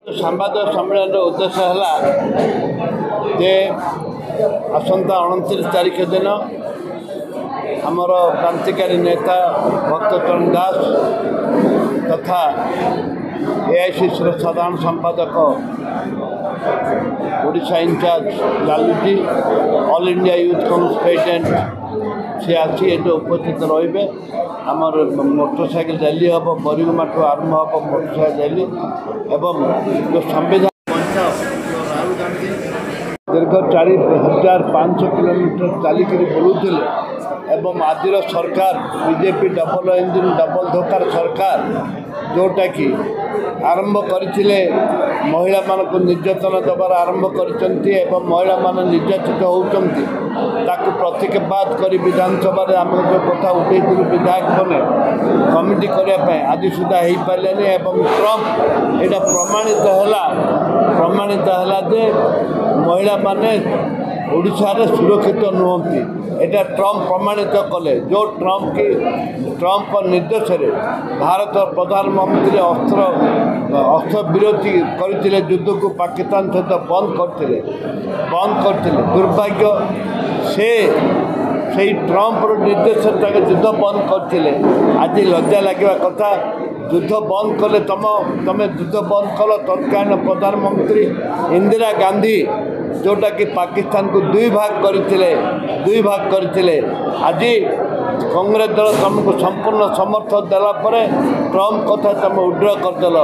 ସାମ୍ବାଦିକ ସମ୍ମିଳନୀର ଉଦ୍ଦେଶ୍ୟ ହେଲା ଯେ ଆସନ୍ତା 29 ତାରିଖ ଦିନ ଆମର କ୍ରାନ୍ତିକାରୀ ନେତା ଭକ୍ତଚରଣ ଦାସ ତଥା ଏଆଇସିସିର ସାଧାରଣ ସମ୍ପାଦକ Odisha incharge Lalluji All India Youth Congress president ସେ ଆସି ଏଠି ଉପସ୍ଥିତ ରହିବେ। ଆମର ମୋଟରସାଇକେଲ ର୍ୟାଲି ହେବ, ବରିଗୁମାଠୁ ଆରମ୍ଭ ହେବ ମୋଟରସାଇକେଲ ର୍ୟାଲି ଏବଂ ଯେଉଁ ସମ୍ବିଧାନ ରାହୁଲ ଗାନ୍ଧୀ ଦୀର୍ଘ 4,500 କିଲୋମିଟର ଚାଲିକରି ବୁଲୁଥିଲେ ଏବଂ ଆଜିର ସରକାର ବିଜେପି ଡବଲ ଇଞ୍ଜିନ୍ ଡବଲ ଧୋକାର ସରକାର ଯେଉଁଟାକି ଆରମ୍ଭ କରିଥିଲେ ମହିଳାମାନଙ୍କୁ ନିର୍ଯାତନା ଦେବାର ଆରମ୍ଭ କରିଛନ୍ତି ଏବଂ ମହିଳାମାନେ ନିର୍ଯାତିତ ହେଉଛନ୍ତି ତାକୁ ପ୍ରତିବାଦ କରି ବିଧାନସଭାରେ ଆମେ ଯେଉଁ କଥା ଉଠେଇଥିଲୁ ବିଧାୟକମାନେ କମିଟି କରିବା ପାଇଁ ଆଜି ସୁଦ୍ଧା ହେଇପାରିଲେନି ଏବଂ ଟ୍ରମ୍ପ ଏଇଟା ପ୍ରମାଣିତ ହେଲା ଯେ ମହିଳାମାନେ ଓଡ଼ିଶାରେ ସୁରକ୍ଷିତ ନୁହନ୍ତି। এটা ট্রম্প প্রমাণিত কলে যে ট্রম্প ନିର୍ଦ୍ଦେଶରେ ଭାରତ ପ୍ରଧାନମନ୍ତ୍ରୀ ଅସ୍ତ୍ର ବିରୋଧୀ କରିଥିଲେ, ଯୁଦ୍ଧକୁ ପାକିସ୍ତାନ ସହିତ ବନ୍ଦ କରିଥିଲେ। ଦୁର୍ଭାଗ୍ୟ ସେଇ ଟ୍ରମ୍ପର ନିର୍ଦ୍ଦେଶରେ ତାଙ୍କ ଯୁଦ୍ଧ ବନ୍ଦ କରିଥିଲେ। ଆଜି ଲଜ୍ଜା ଲାଗିବା କଥା, ଯୁଦ୍ଧ ବନ୍ଦ କଲେ ତମେ ଯୁଦ୍ଧ ବନ୍ଦ କଲ। ତତ୍କାଳୀନ ପ୍ରଧାନମନ୍ତ୍ରୀ ଇନ୍ଦିରା ଗାନ୍ଧୀ ଯେଉଁଟାକି ପାକିସ୍ତାନକୁ ଦୁଇ ଭାଗ କରିଥିଲେ। ଆଜି କଂଗ୍ରେସ ଦଳ ତୁମକୁ ସମ୍ପୂର୍ଣ୍ଣ ସମର୍ଥନ ଦେଲା ପରେ ଟ୍ରମ୍ପ କଥା ତୁମେ ଉଡ୍ର କରିଦେଲ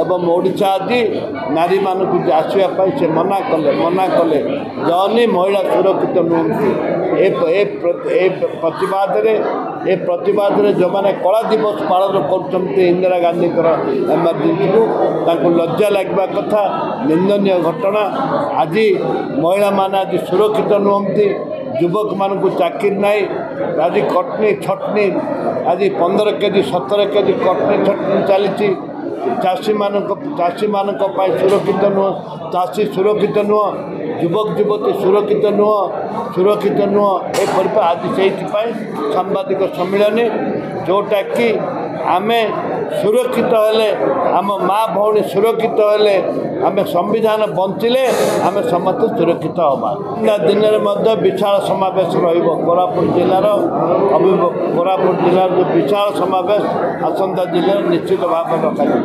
ଏବଂ ଓଡ଼ିଶା ଆଜି ନାରୀମାନଙ୍କୁ ଆସିବା ପାଇଁ ସେ ମନା କଲେ ଜନି ମହିଳା ସୁରକ୍ଷିତ ନୁହନ୍ତି। ଏ ପ୍ରତିବାଦରେ ଯେଉଁମାନେ କଳା ଦିବସ ପାଳନ କରୁଛନ୍ତି ଇନ୍ଦିରା ଗାନ୍ଧୀଙ୍କର ଏମର୍ଜେନ୍ସିକୁ, ତାଙ୍କୁ ଲଜ୍ଜା ଲାଗିବା କଥା, ନିନ୍ଦନୀୟ ଘଟଣା। ଆଜି ମହିଳାମାନେ ଆଜି ସୁରକ୍ଷିତ ନୁହନ୍ତି, ଯୁବକମାନଙ୍କୁ ଚାକିରି ନାହିଁ। ଆଜି କଟନୀ ଛଟନୀ ଆଜି 15 କେଜି 17 କେଜି କଟନୀ ଛଟନୀ ଚାଲିଛି। ଚାଷୀମାନଙ୍କ ପାଇଁ ସୁରକ୍ଷିତ ନୁହଁ, ଚାଷୀ ସୁରକ୍ଷିତ ନୁହଁ, ଯୁବକ ଯୁବତୀ ସୁରକ୍ଷିତ ନୁହଁ। ଏପରି ଆଜି ସେଇଥିପାଇଁ ସାମ୍ବାଦିକ ସମ୍ମିଳନୀ ଯେଉଁଟାକି ଆମେ ସୁରକ୍ଷିତ ହେଲେ, ଆମ ମା ଭଉଣୀ ସୁରକ୍ଷିତ ହେଲେ, ଆମେ ସମ୍ବିଧାନ ବଞ୍ଚିଲେ ଆମେ ସମସ୍ତେ ସୁରକ୍ଷିତ ହେବା। ଦିନରେ ମଧ୍ୟ ବିଶାଳ ସମାବେଶ ରହିବ। କୋରାପୁଟ ଜିଲ୍ଲାର ଯେଉଁ ବିଶାଳ ସମାବେଶ ଆସନ୍ତା ଜିଲ୍ଲାରେ ନିଶ୍ଚିତ ଭାବରେ ରଖାଯିବ।